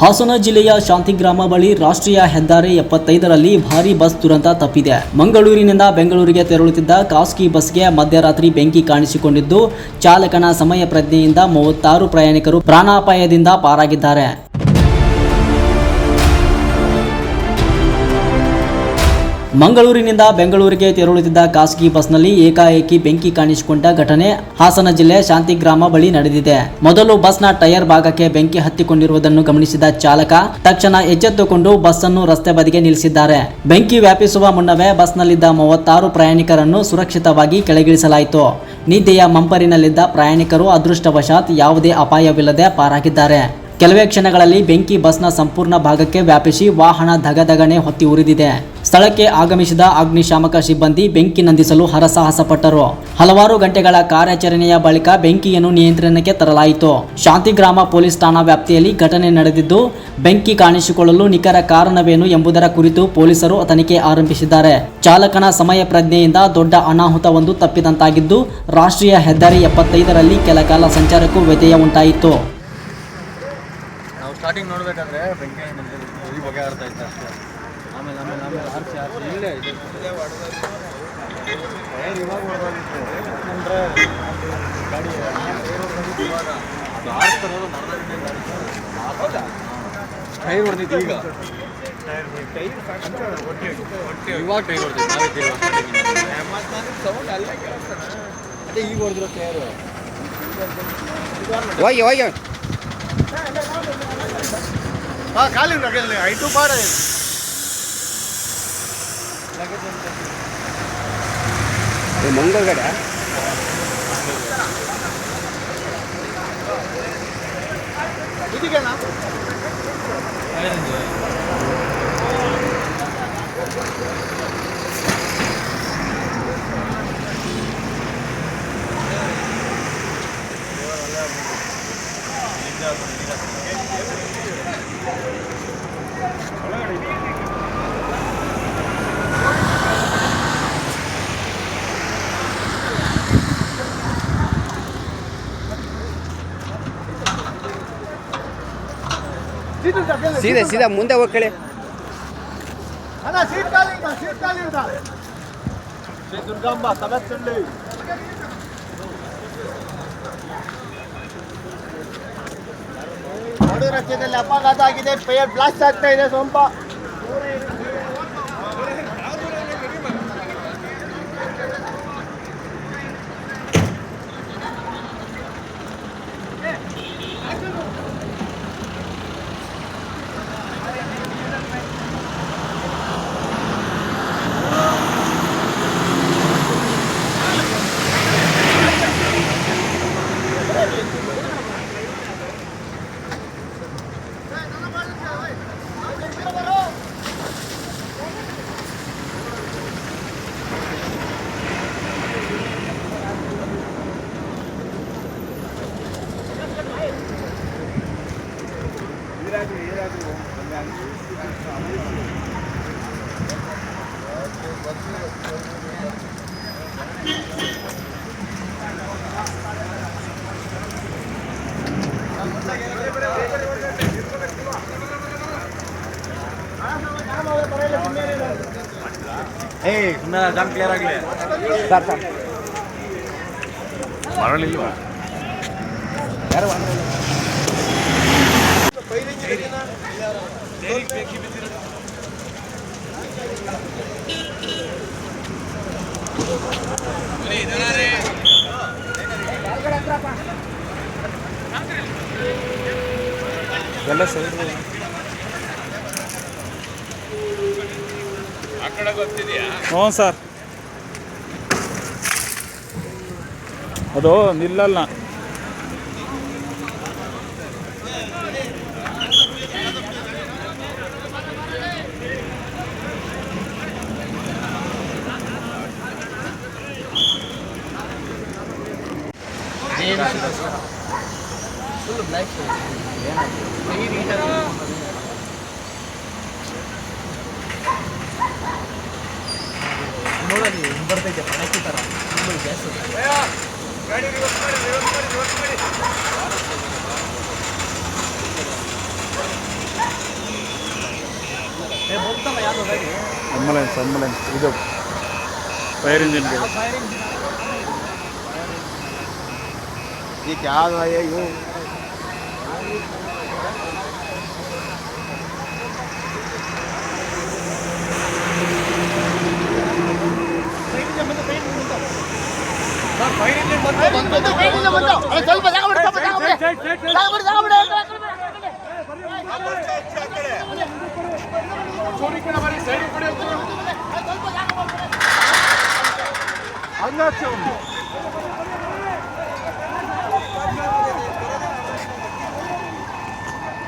ಹಾಸನ ಜಿಲ್ಲೆಯ ಶಾಂತಿಗ್ರಾಮ ಬಳಿ ರಾಷ್ಟ್ರೀಯ ಹೆದ್ದಾರಿ 75ರಲ್ಲಿ ಭಾರೀ ಬಸ್ ದುರಂತ ತಪ್ಪಿದೆ. ಮಂಗಳೂರಿನಿಂದ ಬೆಂಗಳೂರಿಗೆ ತೆರಳುತ್ತಿದ್ದ ಖಾಸಗಿ ಬಸ್ಗೆ ಮಧ್ಯರಾತ್ರಿ ಬೆಂಕಿ ಕಾಣಿಸಿಕೊಂಡಿದ್ದು, ಚಾಲಕನ ಸಮಯ ಪ್ರಜ್ಞೆಯಿಂದ 36 ಪ್ರಯಾಣಿಕರು ಪ್ರಾಣಾಪಾಯದಿಂದ ಪಾರಾಗಿದ್ದಾರೆ. ಮಂಗಳೂರಿನಿಂದ ಬೆಂಗಳೂರಿಗೆ ತೆರಳುತ್ತಿದ್ದ ಖಾಸಗಿ ಬಸ್ನಲ್ಲಿ ಏಕಾಏಕಿ ಬೆಂಕಿ ಕಾಣಿಸಿಕೊಂಡ ಘಟನೆ ಹಾಸನ ಜಿಲ್ಲೆ ಶಾಂತಿಗ್ರಾಮ ಬಳಿ ನಡೆದಿದೆ. ಮೊದಲು ಬಸ್ನ ಟೈರ್ ಭಾಗಕ್ಕೆ ಬೆಂಕಿ ಹತ್ತಿಕೊಂಡಿರುವುದನ್ನು ಗಮನಿಸಿದ ಚಾಲಕ ತಕ್ಷಣ ಎಚ್ಚೆತ್ತುಕೊಂಡು ಬಸ್ ಅನ್ನು ರಸ್ತೆ ಬದಿಗೆ ನಿಲ್ಲಿಸಿದ್ದಾರೆ. ಬೆಂಕಿ ವ್ಯಾಪಿಸುವ ಮುನ್ನವೇ ಬಸ್ನಲ್ಲಿದ್ದ 36 ಪ್ರಯಾಣಿಕರನ್ನು ಸುರಕ್ಷಿತವಾಗಿ ಕೆಳಗಿಳಿಸಲಾಯಿತು. ನಿದ್ದೆಯ ಮಂಪರಿನಲ್ಲಿದ್ದ ಪ್ರಯಾಣಿಕರು ಅದೃಷ್ಟವಶಾತ್ ಯಾವುದೇ ಅಪಾಯವಿಲ್ಲದೆ ಪಾರಾಗಿದ್ದಾರೆ. ಕೆಲವೇ ಕ್ಷಣಗಳಲ್ಲಿ ಬೆಂಕಿ ಬಸ್ನ ಸಂಪೂರ್ಣ ಭಾಗಕ್ಕೆ ವ್ಯಾಪಿಸಿ ವಾಹನ ಧಗಧಗನೆ ಹೊತ್ತಿ ಉರಿದಿದೆ. ಸ್ಥಳಕ್ಕೆ ಆಗಮಿಸಿದ ಅಗ್ನಿಶಾಮಕ ಸಿಬ್ಬಂದಿ ಬೆಂಕಿ ನಂದಿಸಲು ಹರಸಾಹಸ ಪಟ್ಟರು. ಹಲವಾರು ಗಂಟೆಗಳ ಕಾರ್ಯಾಚರಣೆಯ ಬಳಿಕ ಬೆಂಕಿಯನ್ನು ನಿಯಂತ್ರಣಕ್ಕೆ ತರಲಾಯಿತು. ಶಾಂತಿಗ್ರಾಮ ಪೊಲೀಸ್ ಠಾಣಾ ವ್ಯಾಪ್ತಿಯಲ್ಲಿ ಘಟನೆ ನಡೆದಿದ್ದು, ಬೆಂಕಿ ಕಾಣಿಸಿಕೊಳ್ಳಲು ನಿಖರ ಕಾರಣವೇನು ಎಂಬುದರ ಕುರಿತು ಪೊಲೀಸರು ತನಿಖೆ ಆರಂಭಿಸಿದ್ದಾರೆ. ಚಾಲಕನ ಸಮಯ ಪ್ರಜ್ಞೆಯಿಂದ ದೊಡ್ಡ ಅನಾಹುತವೊಂದು ತಪ್ಪಿದಂತಾಗಿದ್ದು, ರಾಷ್ಟ್ರೀಯ ಹೆದ್ದಾರಿ 75ರಲ್ಲಿ ಕೆಲ ಕಾಲ ಸಂಚಾರಕ್ಕೂ ವ್ಯತ್ಯಯ ಉಂಟಾಯಿತು. ಸ್ಟಾರ್ಟಿಂಗ್ ನೋಡಬೇಕಾದ್ರೆ ಬೆಂಕಿ ಈ ಬಗೆ ಆಡ್ತಾ ಇತ್ತು ಅಷ್ಟೇ. ಆಮೇಲೆ ಆರಿಸಿ ಇಲ್ಲೇ ಇದೆ ಇವಾಗ ಹೊಡೆದಾಗಿತ್ತು ಅಂದರೆ ಗಾಡಿ ಇವಾಗ ಅದು ಆರಿಸ್ತಾರೋದು ಮರದಲ್ಲಿ ಗಾಡಿ ಟೈರ್ ಹೊಡೆದಿತ್ತು. ಈಗ ಇವಾಗ ಟೈರ್ ಹೊಡೆದಿತ್ತು. ಸೌಂಡ್ ಅಲ್ಲೇ ಕೇಳಿಸ್ತಾನೆ. ಅದೇ ಈಗ ಹೊಡೆದಿರೋ ಟೈರು ಹೋಗಿ ಖಾಲಿ ಐಟು ಪಾಡ ಮಂಗಳಗಡೆ ಇದೀಗೇನಾ ಸೀದಾ ಮುಂದೆ ಹೋಗ್ಕಳಿ. ಸೀಟ್ ಖಾಲಿ ಶ್ರೀ ದುರ್ಗಾಂಬ ಸಮಸ್ಯೆ ನಡು ರಸ್ತೆಯಲ್ಲಿ ಅಪಘಾತ ಆಗಿದೆ. ಟೈರ್ ಬ್ಲಾಸ್ಟ್ ಆಗ್ತಾ ಇದೆ. ಸೊಂಪ ಜಾಮ್ ಕ್ಲಿಯರ್ ಆಗಲಿ ಸರ್. ಮರಳಿಲ್ವಾ ಯಾರು ಎಲ್ಲ ಸರಿ. ಹ್ಞೂ ಸರ್, ಅದು ನಿಲ್ಲಲ್ಲ. ನೋಡಲಿ ಬರ್ತೈತೆ ಪಣಕ್ಕಿ ಥರ ಗ್ಯಾಸ್ ಗಾಡಿ ರಿವರ್ಸ್ ಮಾಡಿ ಅಂಬುಲೆನ್ಸ್ ಇದು ಫೈರ್ ಇಂಜಿನ್ ಗಾಡಿ ये क्या है ये ಹಂಗಾಚೆ